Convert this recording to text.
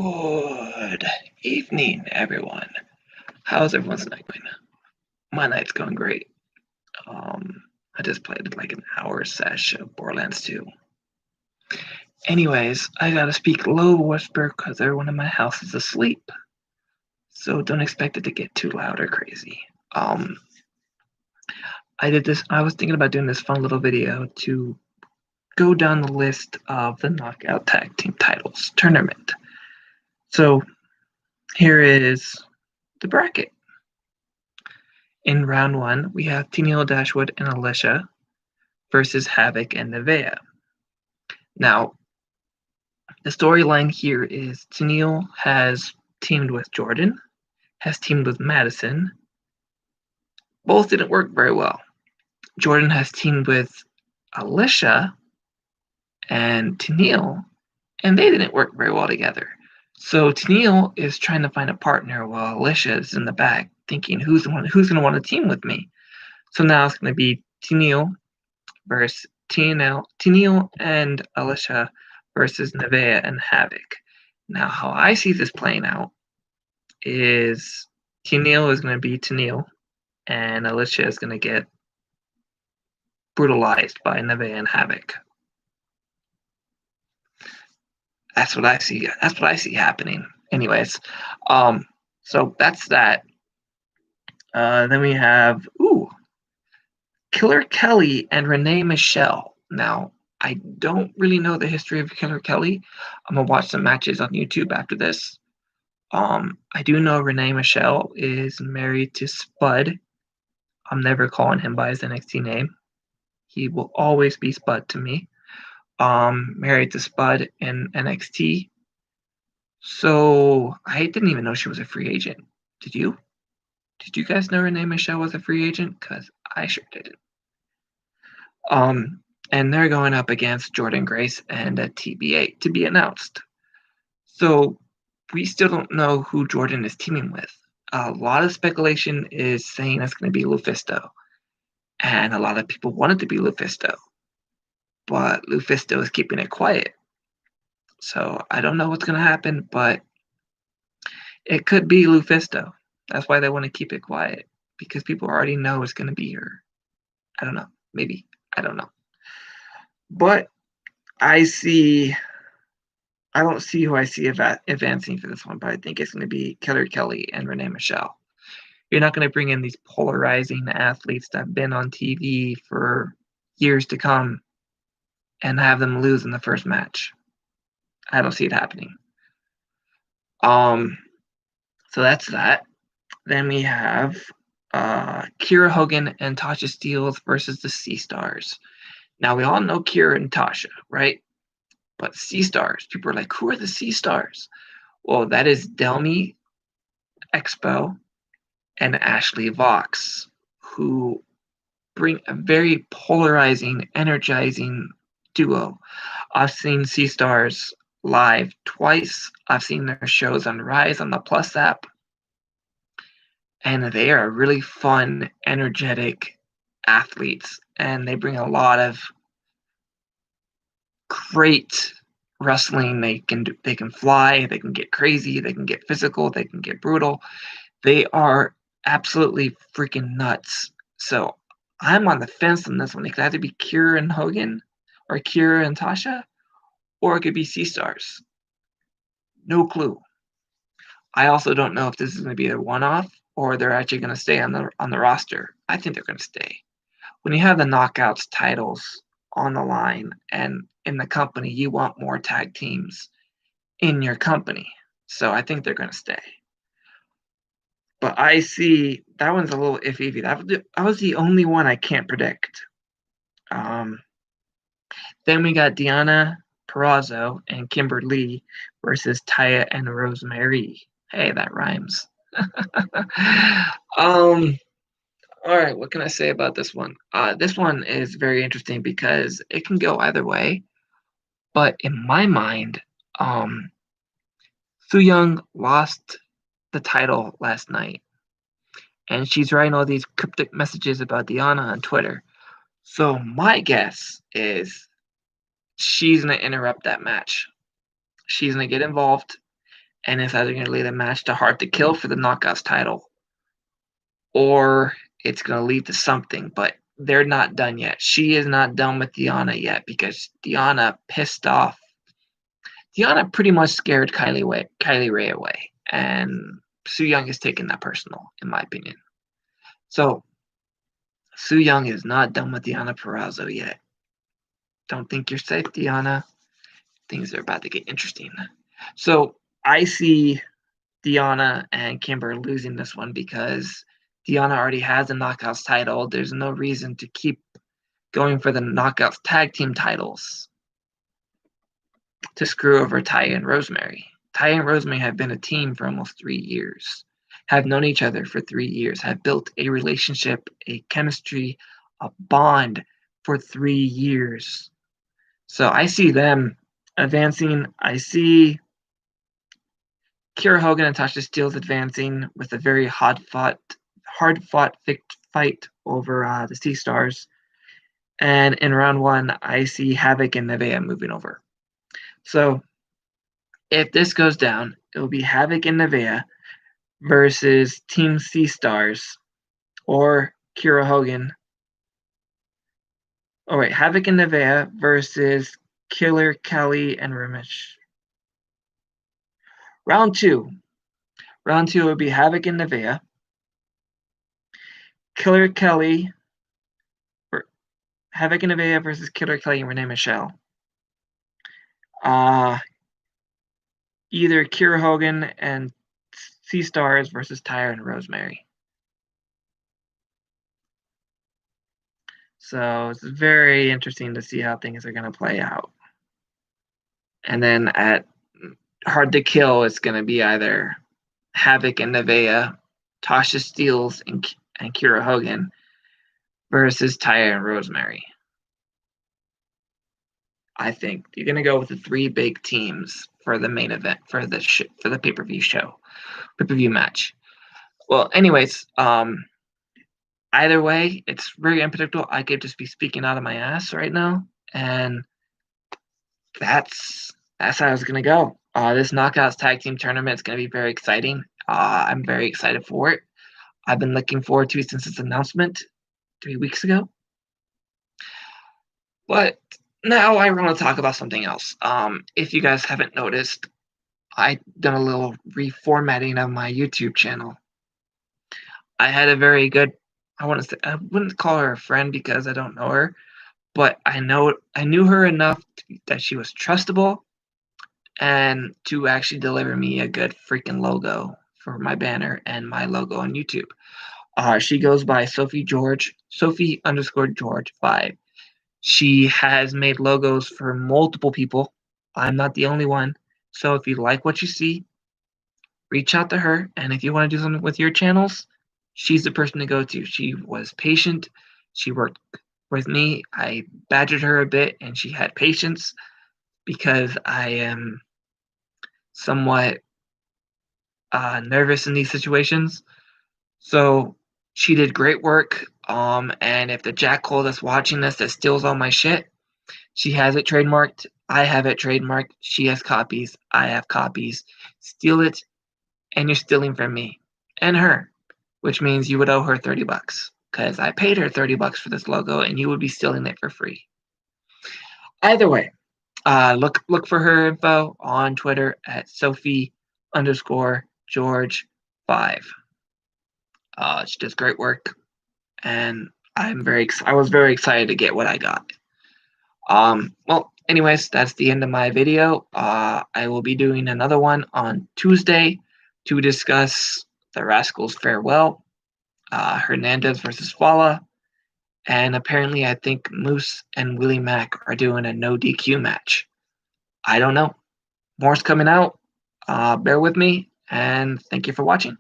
Good evening, everyone. How's everyone's night going? My night's going great. I just played like an hour sesh of Borderlands 2. Anyways, I gotta speak low whisper because everyone in my house is asleep. So don't expect it to get too loud or crazy. I was thinking about doing this fun little video to go down the list of the Knockout Tag Team Titles tournament. So here is the bracket. In round 1, we have Tenille, Dashwood, and Alisha versus Havok and Nevaeh. Now, the storyline here is Tenille has teamed with Jordynne, has teamed with Madison. Both didn't work very well. Jordynne has teamed with Alisha and Tenille, and they didn't work very well together. So Tenille is trying to find a partner while Alisha is in the back thinking who's going to want to team with me. So now it's going to be Tenille versus Tenille and Alisha versus Nevaeh and Havok. Now, how I see this playing out is Tenille is going to be Tenille, and Alisha is going to get brutalized by Nevaeh and Havok. That's what I see. That's what I see happening. Anyways, so that's that. Then we have Killer Kelly and Renee Michelle. Now, I don't really know the history of Killer Kelly. I'm gonna watch some matches on YouTube after this. I do know Renee Michelle is married to Spud. I'm never calling him by his NXT name. He will always be Spud to me. Married to Spud in NXT. So I didn't even know she was a free agent. Did you? Did you guys know Renee Michelle was a free agent? Because I sure didn't. And they're going up against Jordynne Grace and a TBA to be announced. So we still don't know who Jordynne is teaming with. A lot of speculation is saying it's going to be Lufisto. And a lot of people want it to be Lufisto. But Lufisto is keeping it quiet. So I don't know what's going to happen, but it could be Lufisto. That's why they want to keep it quiet. Because people already know it's going to be her. I don't know. Maybe. I don't know. But I don't see who I see advancing for this one, but I think it's going to be Killer Kelly and Renee Michelle. You're not going to bring in these polarizing athletes that have been on TV for years to come and have them lose in the first match. I don't see it happening. So that's that. Then we have Kiera, Hogan, and Tasha Steelz versus the Sea Stars. Now, we all know Kiera and Tasha, right? But Sea Stars, people are like, who are the Sea Stars? Well, that is Delmy Expo and Ashley Vox, who bring a very polarizing, energizing duo. I've seen Sea Stars live twice. I've seen their shows on Rise on the Plus app. And they are really fun, energetic athletes. And they bring a lot of great wrestling. They can fly, they can get crazy, they can get physical, they can get brutal. They are absolutely freaking nuts. So I'm on the fence on this one. It could either be Kiera and Hogan, or Kiera and Tasha, or it could be Sea Stars. No clue. I also don't know if this is going to be a one-off or they're actually going to stay on the roster. I think they're going to stay. When you have the Knockouts titles on the line and in the company, you want more tag teams in your company. So I think they're going to stay. But I see that one's a little iffy. That was the only one I can't predict. Then we got Deonna, Purrazzo, and Kimber versus Taya and Rosmemary. Hey, that rhymes. All right, what can I say about this one? This one is very interesting because it can go either way. But in my mind, Su Yung lost the title last night. And she's writing all these cryptic messages about Deonna on Twitter. So my guess is she's going to interrupt that match. She's going to get involved and it's either going to lead a match to Hard to Kill for the Knockouts title, or it's going to lead to something, but they're not done yet. She is not done with Deonna yet because Deonna pissed off. Deonna pretty much scared Kylie Ray away, and Su Yung is taking that personal, in my opinion. So Su Yung is not done with Deonna Purrazzo yet. Don't think you're safe, Deonna. Things are about to get interesting. So I see Deonna and Kimber losing this one because Deonna already has a Knockouts title. There's no reason to keep going for the Knockouts tag team titles to screw over Taya and Rosmemary. Taya and Rosmemary have been a team for almost 3 years, have known each other for 3 years, have built a relationship, a chemistry, a bond for 3 years. So I see them advancing. I see Kiera Hogan and Tasha Steelz advancing with a very hard-fought fight over the Sea Stars. And in round 1, I see Havok and Nevaeh moving over. So if this goes down, it will be Havok and Nevaeh versus Team Sea Stars or Kiera Hogan. Oh wait, Havok and Nevaeh versus Killer Kelly and Ramesh. Round 2 would be Havok and Nevaeh, Killer Kelly, Havok and Nevaeh versus Killer Kelly and Renee Michelle. Either Kiera Hogan and Sea Stars versus Taya and Rosmemary. So it's very interesting to see how things are going to play out. And then at Hard to Kill, it's going to be either Havok and Nevaeh, Tasha Steelz and Kiera Hogan versus Taya and Rosmemary. I think you're going to go with the 3 big teams for the main event, for the pay-per-view match. Well, anyways, either way, it's very unpredictable. I could just be speaking out of my ass right now, and that's how it's going to go. This Knockouts Tag Team Tournament is going to be very exciting. I'm very excited for it. I've been looking forward to it since its announcement 3 weeks ago. But now I want to talk about something else. If you guys haven't noticed, I've done a little reformatting of my YouTube channel. I had a very good, I wouldn't call her a friend because I don't know her, but I knew her enough that she was trustable and to actually deliver me a good freaking logo for my banner and my logo on YouTube. She goes by Sophie_George5. She has made logos for multiple people. I'm not the only one. So if you like what you see, reach out to her. And if you want to do something with your channels, she's the person to go to. She was patient. She worked with me. I badgered her a bit, and she had patience because I am somewhat nervous in these situations. So she did great work. And if the jackhole that's watching this that steals all my shit, she has it trademarked. I have it trademarked. She has copies. I have copies. Steal it, and you're stealing from me and her, which means you would owe her $30 because I paid her $30 for this logo, and you would be stealing it for free. Either way, look for her info on Twitter at Sophie_George5. She does great work, and I was very excited to get what I got. Well, anyways, that's the end of my video. I will be doing another one on Tuesday to discuss the Rascals Farewell, Hernandez versus Fala, and apparently I think Moose and Willie Mack are doing a no DQ match. I don't know. More's coming out. Bear with me, and thank you for watching.